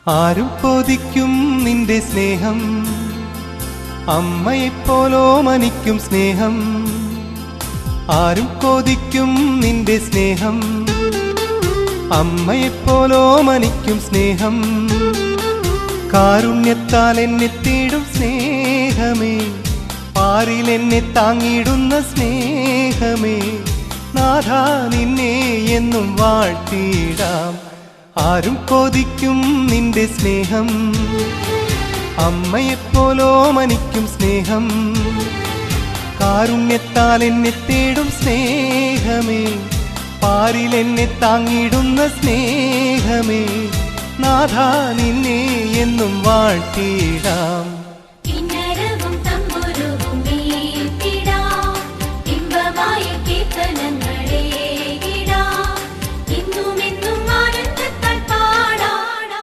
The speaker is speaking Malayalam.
ആരും കൊതിക്കും നിന്റെ സ്നേഹം, അമ്മയെപ്പോലോ മനിക്കും സ്നേഹം. ആരും കൊതിക്കും നിന്റെ സ്നേഹം, അമ്മയെപ്പോലോ മനിക്കും സ്നേഹം. കാരുണ്യത്താൽ എന്നെ തേടും സ്നേഹമേ, പാരിൽ എന്നെ താങ്ങിടുന്ന സ്നേഹമേ. നാഥാ നിന്നെ എന്നും വാഴ്ത്തിയിടാം. ആരും കൊതിക്കും നിന്റെ സ്നേഹം, അമ്മയെപ്പോലോ മനിക്കും സ്നേഹം. കാരുണ്യത്താൽ എന്നെ തേടും സ്നേഹമേ, പാരിൽ എന്നെ താങ്ങിടുന്ന സ്നേഹമേ. നാഥാ നിന്നെ എന്നും വാഴ്ത്തിയിടാം.